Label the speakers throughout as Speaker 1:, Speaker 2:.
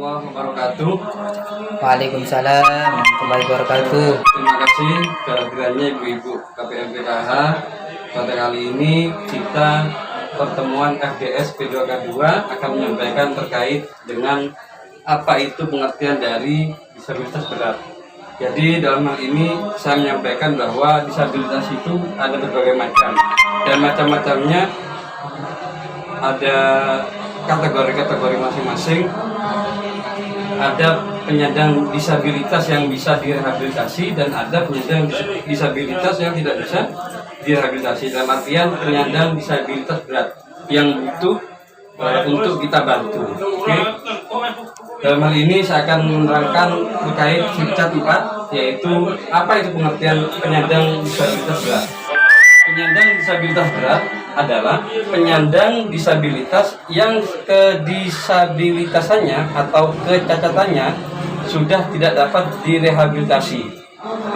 Speaker 1: warahmatullahi wabarakatuh.
Speaker 2: Waalaikumsalam warahmatullahi wabarakatuh.
Speaker 1: Terima kasih kehadirannya ibu-ibu KPMPKH. Pada kali ini kita pertemuan FDS P2K2 akan menyampaikan terkait dengan apa itu pengertian dari disabilitas berat. Jadi dalam hal ini saya menyampaikan bahwa disabilitas itu ada berbagai macam dan macam-macamnya ada kategori-kategori masing-masing. Ada penyandang disabilitas yang bisa direhabilitasi dan ada penyandang disabilitas yang tidak bisa direhabilitasi. Dalam artian penyandang disabilitas berat yang butuh untuk kita bantu. Oke. Dalam hal ini saya akan menerangkan terkait subcat 4, yaitu apa itu pengertian penyandang disabilitas berat. Penyandang disabilitas berat adalah penyandang disabilitas yang kedisabilitasannya atau kecacatannya sudah tidak dapat direhabilitasi,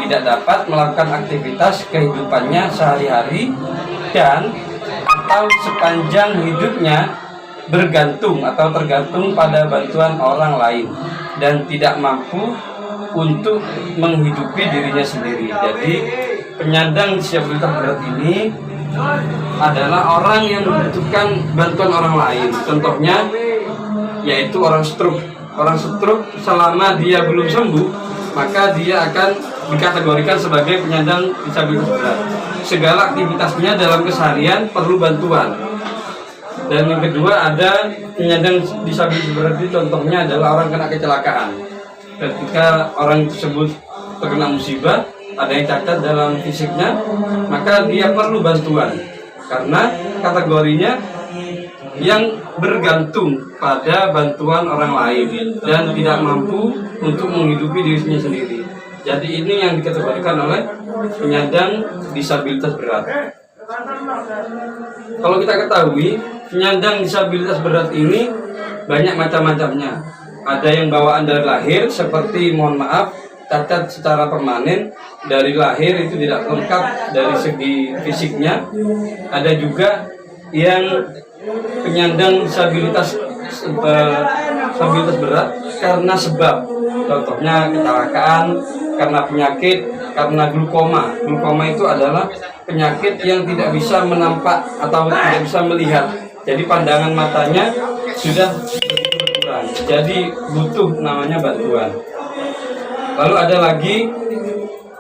Speaker 1: tidak dapat melakukan aktivitas kehidupannya sehari-hari, dan atau sepanjang hidupnya bergantung atau tergantung pada bantuan orang lain dan tidak mampu untuk menghidupi dirinya sendiri. Jadi penyandang disabilitas berat ini adalah orang yang membutuhkan bantuan orang lain. Contohnya yaitu orang stroke. Orang stroke selama dia belum sembuh, maka dia akan dikategorikan sebagai penyandang disabilitas berat. Segala aktivitasnya dalam keseharian perlu bantuan. Dan yang kedua, ada penyandang disabilitas berat itu contohnya adalah orang kena kecelakaan. Ketika orang tersebut terkena musibah, ada yang cacat dalam fisiknya, maka dia perlu bantuan karena kategorinya yang bergantung pada bantuan orang lain dan tidak mampu untuk menghidupi dirinya sendiri. Jadi ini yang dikategorikan oleh penyandang disabilitas berat. Kalau kita ketahui, penyandang disabilitas berat ini banyak macam-macamnya. Ada yang bawaan dari lahir seperti, mohon maaf, cacat secara permanen dari lahir, itu tidak lengkap dari segi fisiknya. Ada juga yang penyandang disabilitas berat karena sebab, contohnya kecelakaan, karena penyakit, karena glukoma. Glukoma itu adalah penyakit yang tidak bisa menampak atau tidak bisa melihat. Jadi pandangan matanya sudah berkurang. Jadi butuh namanya bantuan. Lalu ada lagi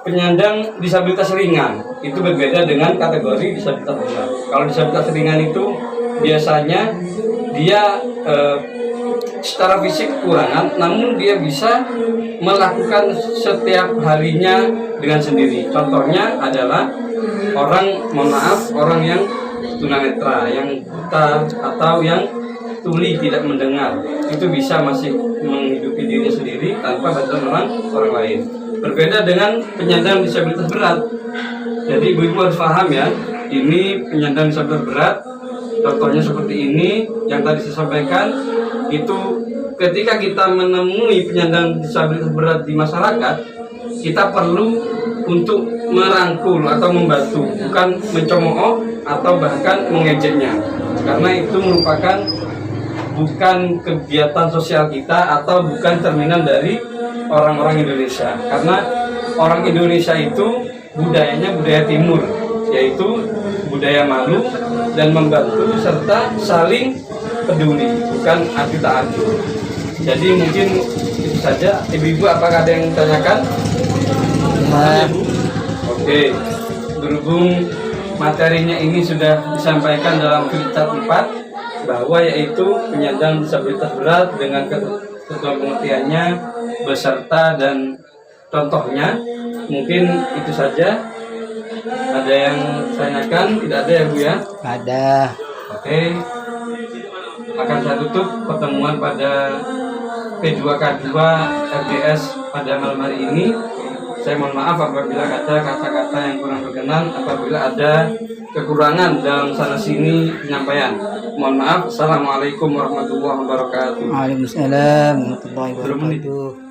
Speaker 1: penyandang disabilitas ringan. Itu berbeda dengan kategori disabilitas berat. Kalau disabilitas ringan itu biasanya dia secara fisik kekurangan, namun dia bisa melakukan setiap harinya dengan sendiri. Contohnya adalah orang yang tunanetra, yang buta atau yang tuli tidak mendengar, itu bisa masih menghidupi dirinya sendiri tanpa bantuan orang lain. Berbeda dengan penyandang disabilitas berat. Jadi ibu-ibu harus paham ya, ini penyandang disabilitas berat. Contohnya seperti ini yang tadi saya sampaikan, itu ketika kita menemui penyandang disabilitas berat di masyarakat, kita perlu untuk merangkul atau membantu, bukan mencemooh atau bahkan mengejeknya, karena itu merupakan bukan kegiatan sosial kita atau bukan cerminan dari orang-orang Indonesia. Karena orang Indonesia itu budayanya budaya timur, yaitu budaya malu dan membantu serta saling peduli, bukan adu tak adu. Jadi mungkin itu saja. Ibu-ibu, apakah ada yang ditanyakan?
Speaker 2: Ya.
Speaker 1: Oke, berhubung materinya ini sudah disampaikan dalam subcat 4, bahwa yaitu penyandang disabilitas berat dengan ketentuan pengertiannya beserta dan contohnya. Mungkin itu saja. Ada yang tanyakan? Tidak ada ya Bu ya?
Speaker 2: Ada.
Speaker 1: Oke, akan saya tutup pertemuan pada P2K2 FDS pada malam hari ini. Saya mohon maaf apabila ada kata-kata yang kurang berkenan, apabila ada kekurangan dalam sana sini penyampaian. Mohon maaf. Assalamualaikum warahmatullahi wabarakatuh.
Speaker 2: Waalaikumsalam warahmatullahi wabarakatuh.